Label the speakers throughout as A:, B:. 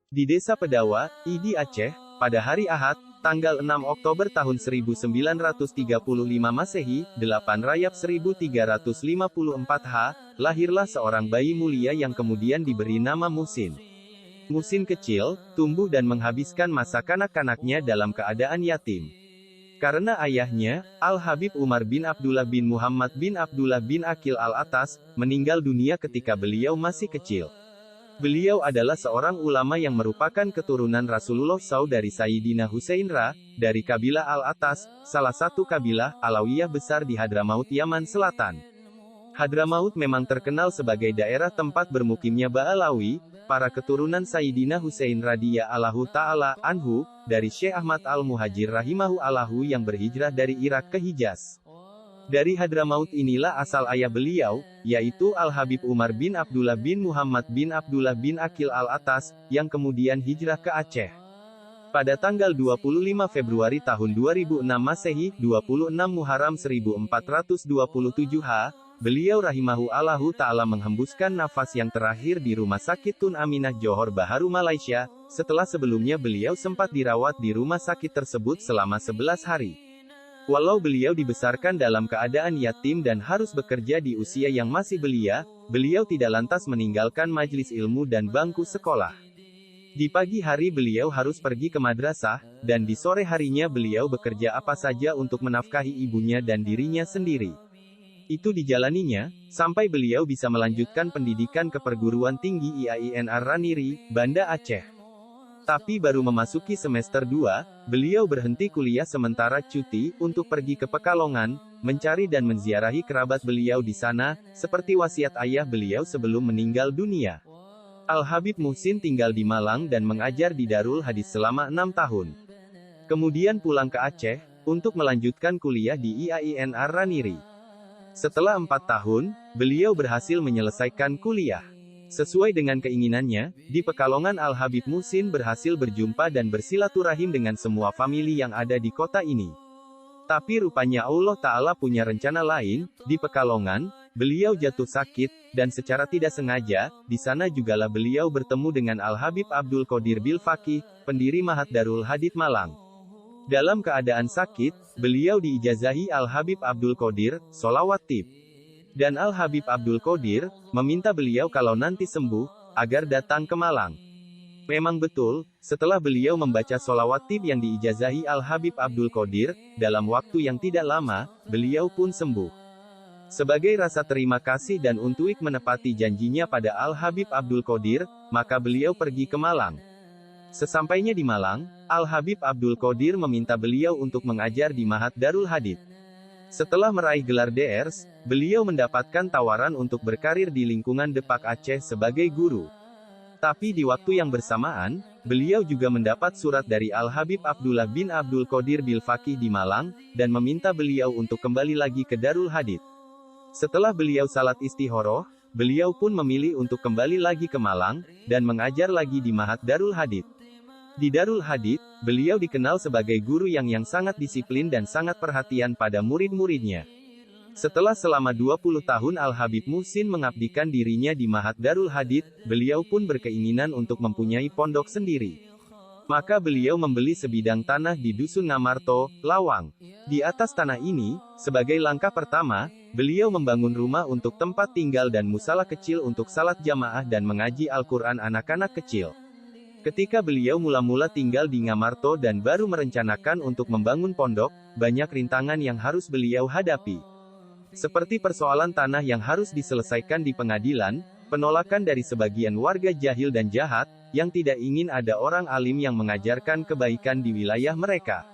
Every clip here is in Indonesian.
A: Di Desa Pedawa, Idi Aceh, pada hari Ahad, tanggal 6 Oktober tahun 1935 Masehi, 8 Rajab 1354 H, lahirlah seorang bayi mulia yang kemudian diberi nama Muhsin. Muhsin kecil, tumbuh dan menghabiskan masa kanak-kanaknya dalam keadaan yatim. Karena ayahnya, Al-Habib Umar bin Abdullah bin Muhammad bin Abdullah bin Aqil Al-Atas, meninggal dunia ketika beliau masih kecil. Beliau adalah seorang ulama yang merupakan keturunan Rasulullah SAW dari Sayyidina Husainra, dari kabilah Al-Atas, salah satu kabilah Alawiyah besar di Hadramaut Yaman Selatan. Hadramaut memang terkenal sebagai daerah tempat bermukimnya Ba'alawi, para keturunan Sayyidina Husain radhiyallahu ta'ala anhu, dari Syekh Ahmad Al-Muhajir rahimahu Allahu yang berhijrah dari Irak ke Hijaz. Dari Hadramaut inilah asal ayah beliau, yaitu Al-Habib Umar bin Abdullah bin Muhammad bin Abdullah bin Aqil Al-Atas, yang kemudian hijrah ke Aceh. Pada tanggal 25 Februari tahun 2006 Masehi, 26 Muharram 1427 H, beliau rahimahu Allahu ta'ala menghembuskan nafas yang terakhir di Rumah Sakit Tun Aminah Johor Bahru Malaysia, setelah sebelumnya beliau sempat dirawat di rumah sakit tersebut selama 11 hari. Walau beliau dibesarkan dalam keadaan yatim dan harus bekerja di usia yang masih belia, beliau tidak lantas meninggalkan majelis ilmu dan bangku sekolah. Di pagi hari beliau harus pergi ke madrasah, dan di sore harinya beliau bekerja apa saja untuk menafkahi ibunya dan dirinya sendiri. Itu dijalaninya, sampai beliau bisa melanjutkan pendidikan ke perguruan tinggi IAIN Ar-Raniri, Banda Aceh. Tapi baru memasuki semester 2, beliau berhenti kuliah sementara cuti, untuk pergi ke Pekalongan, mencari dan menziarahi kerabat beliau di sana, seperti wasiat ayah beliau sebelum meninggal dunia. Al-Habib Muhsin tinggal di Malang dan mengajar di Darul Hadis selama 6 tahun. Kemudian pulang ke Aceh, untuk melanjutkan kuliah di IAIN Ar-Raniri. Setelah 4 tahun, beliau berhasil menyelesaikan kuliah. Sesuai dengan keinginannya, di Pekalongan Al-Habib Muhsin berhasil berjumpa dan bersilaturahim dengan semua famili yang ada di kota ini. Tapi rupanya Allah Ta'ala punya rencana lain. Di Pekalongan, beliau jatuh sakit, dan secara tidak sengaja, di sana jugalah beliau bertemu dengan Al-Habib Abdul Qadir Bil Faqih, pendiri Mahat Darul Hadith Malang. Dalam keadaan sakit, beliau diijazahi Al-Habib Abdul Qadir, sholawat tib. Dan Al-Habib Abdul Qadir, meminta beliau kalau nanti sembuh, agar datang ke Malang. Memang betul, setelah beliau membaca sholawat tib yang diijazahi Al-Habib Abdul Qadir, dalam waktu yang tidak lama, beliau pun sembuh. Sebagai rasa terima kasih dan untuk menepati janjinya pada Al-Habib Abdul Qadir, maka beliau pergi ke Malang. Sesampainya di Malang, Al-Habib Abdul Qadir meminta beliau untuk mengajar di Mahat Darul Hadith. Setelah meraih gelar Drs, beliau mendapatkan tawaran untuk berkarir di lingkungan Depak Aceh sebagai guru. Tapi di waktu yang bersamaan, beliau juga mendapat surat dari Al-Habib Abdullah bin Abdul Qadir Bil Faqih di Malang, dan meminta beliau untuk kembali lagi ke Darul Hadith. Setelah beliau salat istikharah, beliau pun memilih untuk kembali lagi ke Malang, dan mengajar lagi di Mahat Darul Hadith. Di Darul Hadith, beliau dikenal sebagai guru yang sangat disiplin dan sangat perhatian pada murid-muridnya. Setelah selama 20 tahun Al-Habib Muhsin mengabdikan dirinya di Mahat Darul Hadith, beliau pun berkeinginan untuk mempunyai pondok sendiri. Maka beliau membeli sebidang tanah di Dusun Ngamarto, Lawang. Di atas tanah ini, sebagai langkah pertama, beliau membangun rumah untuk tempat tinggal dan musala kecil untuk salat jamaah dan mengaji Al-Quran anak-anak kecil. Ketika beliau mula-mula tinggal di Ngamarto dan baru merencanakan untuk membangun pondok, banyak rintangan yang harus beliau hadapi. Seperti persoalan tanah yang harus diselesaikan di pengadilan, penolakan dari sebagian warga jahil dan jahat, yang tidak ingin ada orang alim yang mengajarkan kebaikan di wilayah mereka.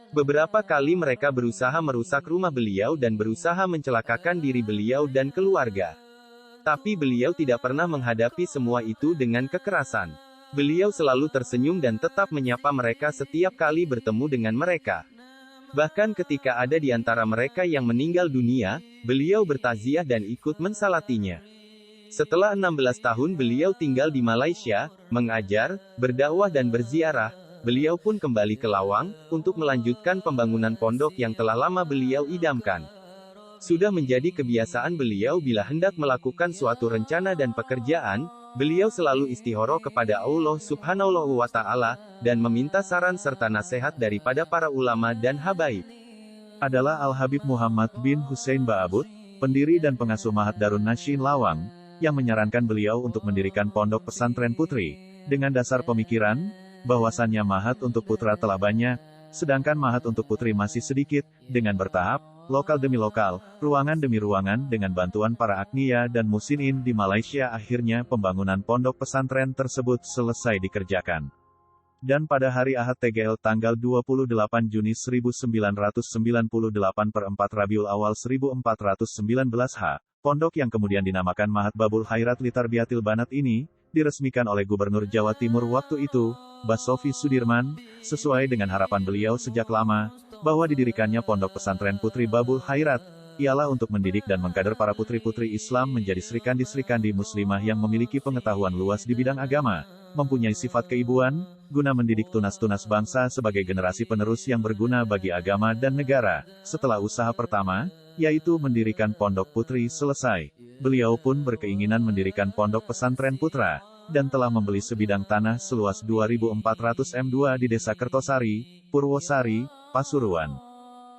A: Beberapa kali mereka berusaha merusak rumah beliau dan berusaha mencelakakan diri beliau dan keluarga. Tapi beliau tidak pernah menghadapi semua itu dengan kekerasan. Beliau selalu tersenyum dan tetap menyapa mereka setiap kali bertemu dengan mereka. Bahkan ketika ada di antara mereka yang meninggal dunia, beliau bertaziah dan ikut mensalatinya. Setelah 16 tahun beliau tinggal di Malaysia, mengajar, berdakwah dan berziarah, beliau pun kembali ke Lawang, untuk melanjutkan pembangunan pondok yang telah lama beliau idamkan. Sudah menjadi kebiasaan beliau bila hendak melakukan suatu rencana dan pekerjaan, Beliau selalu istihoro kepada Allah Subhanahu wa Ta'ala, dan meminta saran serta nasihat daripada para ulama dan habaib. Adalah Al-Habib Muhammad bin Hussein Ba'abud, pendiri dan pengasuh Ma'had Darun Nasyyin Lawang, yang menyarankan beliau untuk mendirikan pondok pesantren putri, dengan dasar pemikiran, bahwasannya Ma'had untuk putra telah banyak, sedangkan Ma'had untuk putri masih sedikit, dengan bertahap, lokal demi lokal, ruangan demi ruangan dengan bantuan para agniya dan musinin di Malaysia. Akhirnya pembangunan pondok pesantren tersebut selesai dikerjakan. Dan pada hari Ahad TGL tanggal 28 Juni 1998 per 4 Rabiul Awal 1419 H, pondok yang kemudian dinamakan Ma'had Babul Khairat li Tarbiyatil Banat ini, diresmikan oleh Gubernur Jawa Timur waktu itu, Basofi Sudirman, sesuai dengan harapan beliau sejak lama, bahwa didirikannya pondok pesantren Putri Babul Khairat, ialah untuk mendidik dan mengkader para putri-putri Islam menjadi serikandi-serikandi muslimah yang memiliki pengetahuan luas di bidang agama, mempunyai sifat keibuan, guna mendidik tunas-tunas bangsa sebagai generasi penerus yang berguna bagi agama dan negara. Setelah usaha pertama, yaitu mendirikan pondok putri selesai, beliau pun berkeinginan mendirikan pondok pesantren putra, dan telah membeli sebidang tanah seluas 2.400 m2 di Desa Kertosari, Purwosari, Pasuruan.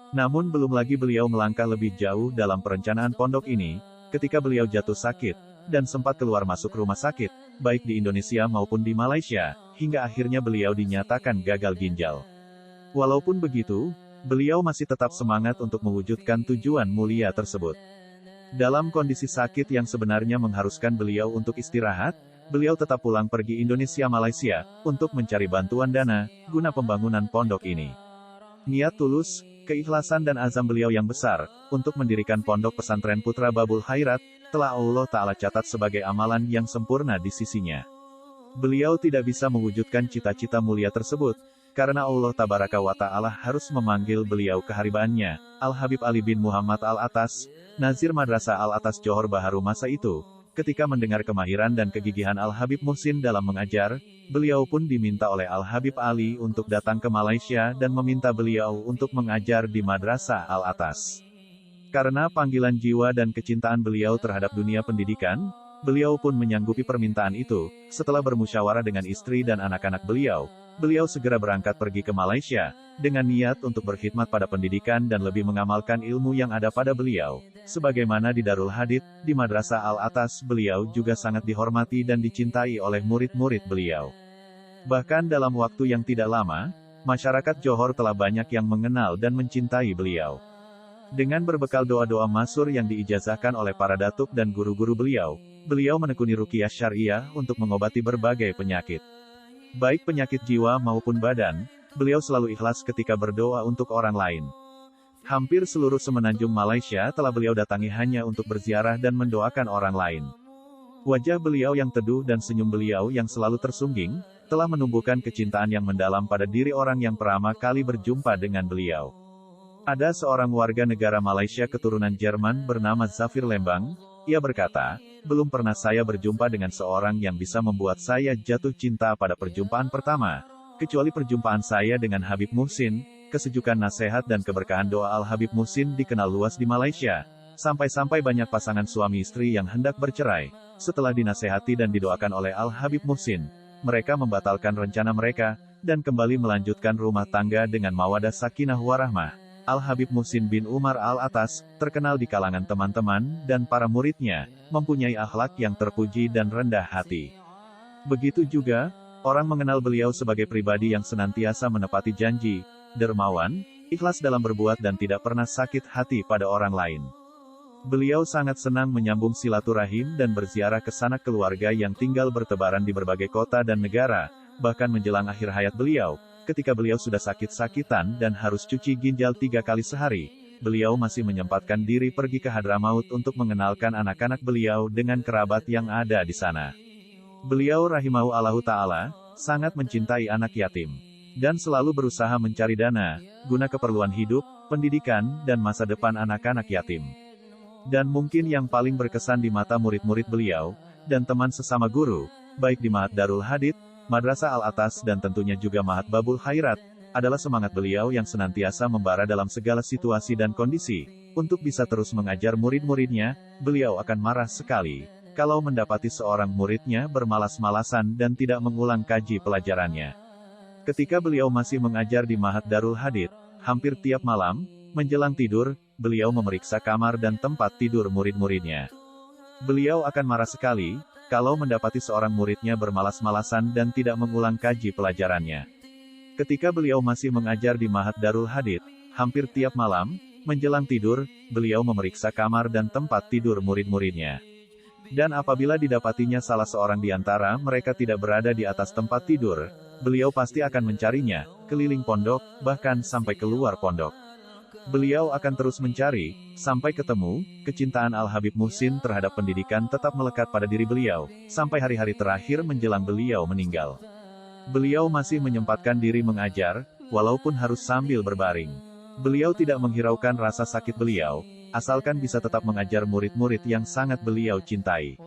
A: Namun belum lagi beliau melangkah lebih jauh dalam perencanaan pondok ini, ketika beliau jatuh sakit, dan sempat keluar masuk rumah sakit, baik di Indonesia maupun di Malaysia, hingga akhirnya beliau dinyatakan gagal ginjal. Walaupun begitu, beliau masih tetap semangat untuk mewujudkan tujuan mulia tersebut. Dalam kondisi sakit yang sebenarnya mengharuskan beliau untuk istirahat, beliau tetap pulang pergi Indonesia-Malaysia, untuk mencari bantuan dana, guna pembangunan pondok ini. Niat tulus, keikhlasan dan azam beliau yang besar, untuk mendirikan pondok pesantren Putra Babul Khairat, telah Allah Ta'ala catat sebagai amalan yang sempurna di sisinya. Beliau tidak bisa mewujudkan cita-cita mulia tersebut, karena Allah Tabaraka wa Ta'ala harus memanggil beliau ke haribaannya. Al-Habib Ali bin Muhammad Al-Atas, Nazir Madrasah Al-Atas Johor Bahru masa itu, ketika mendengar kemahiran dan kegigihan Al-Habib Muhsin dalam mengajar, beliau pun diminta oleh Al-Habib Ali untuk datang ke Malaysia dan meminta beliau untuk mengajar di Madrasah Al-Atas. Karena panggilan jiwa dan kecintaan beliau terhadap dunia pendidikan, beliau pun menyanggupi permintaan itu. Setelah bermusyawarah dengan istri dan anak-anak beliau, beliau segera berangkat pergi ke Malaysia, dengan niat untuk berkhidmat pada pendidikan dan lebih mengamalkan ilmu yang ada pada beliau. Sebagaimana di Darul Hadith, di Madrasah Al-Atas, beliau juga sangat dihormati dan dicintai oleh murid-murid beliau. Bahkan dalam waktu yang tidak lama, masyarakat Johor telah banyak yang mengenal dan mencintai beliau. Dengan berbekal doa-doa masyhur yang diijazahkan oleh para datuk dan guru-guru beliau, beliau menekuni ruqyah syariah untuk mengobati berbagai penyakit. Baik penyakit jiwa maupun badan, beliau selalu ikhlas ketika berdoa untuk orang lain. Hampir seluruh semenanjung Malaysia telah beliau datangi hanya untuk berziarah dan mendoakan orang lain. Wajah beliau yang teduh dan senyum beliau yang selalu tersungging, telah menumbuhkan kecintaan yang mendalam pada diri orang yang pertama kali berjumpa dengan beliau. Ada seorang warga negara Malaysia keturunan Jerman bernama Zafir Lembang, ia berkata, belum pernah saya berjumpa dengan seorang yang bisa membuat saya jatuh cinta pada perjumpaan pertama, kecuali perjumpaan saya dengan Habib Muhsin. Kesejukan nasihat dan keberkahan doa Al-Habib Muhsin dikenal luas di Malaysia, sampai-sampai banyak pasangan suami istri yang hendak bercerai. Setelah dinasehati dan didoakan oleh Al-Habib Muhsin, mereka membatalkan rencana mereka, dan kembali melanjutkan rumah tangga dengan mawadah sakinah warahmah. Al-Habib Muhsin bin Umar Al-Atas, terkenal di kalangan teman-teman dan para muridnya, mempunyai akhlak yang terpuji dan rendah hati. Begitu juga, orang mengenal beliau sebagai pribadi yang senantiasa menepati janji, dermawan, ikhlas dalam berbuat dan tidak pernah sakit hati pada orang lain. Beliau sangat senang menyambung silaturahim dan berziarah ke sanak keluarga yang tinggal bertebaran di berbagai kota dan negara, bahkan menjelang akhir hayat beliau, ketika beliau sudah sakit-sakitan dan harus cuci ginjal 3 kali sehari, beliau masih menyempatkan diri pergi ke Hadramaut untuk mengenalkan anak-anak beliau dengan kerabat yang ada di sana. Beliau rahimahu Allahu Ta'ala, sangat mencintai anak yatim, dan selalu berusaha mencari dana, guna keperluan hidup, pendidikan, dan masa depan anak-anak yatim. Dan mungkin yang paling berkesan di mata murid-murid beliau, dan teman sesama guru, baik di Ma'had Darul Hadith, Madrasah Al-Atas dan tentunya juga Ma'had Babul Khairat, adalah semangat beliau yang senantiasa membara dalam segala situasi dan kondisi. Untuk bisa terus mengajar murid-muridnya, beliau akan marah sekali,
B: kalau mendapati seorang muridnya bermalas-malasan dan tidak mengulang kaji pelajarannya. Ketika beliau masih mengajar di Ma'had Darul Hadits, hampir tiap malam, menjelang tidur, beliau memeriksa kamar dan tempat tidur murid-muridnya. Beliau akan marah sekali, kalau mendapati seorang muridnya bermalas-malasan dan tidak mengulang kaji pelajarannya. Ketika beliau masih mengajar di Ma'had Darul Hadits, hampir tiap malam, menjelang tidur, beliau memeriksa kamar dan tempat tidur murid-muridnya. Dan apabila didapatinya salah seorang di antara mereka tidak berada di atas tempat tidur, beliau pasti akan mencarinya, keliling pondok, bahkan sampai keluar pondok. Beliau akan terus mencari, sampai ketemu. Kecintaan Al-Habib Muhsin terhadap pendidikan tetap melekat pada diri beliau, sampai hari-hari terakhir menjelang beliau meninggal. Beliau masih menyempatkan diri mengajar, walaupun harus sambil berbaring. Beliau tidak menghiraukan rasa sakit beliau, asalkan bisa tetap mengajar murid-murid yang sangat beliau cintai.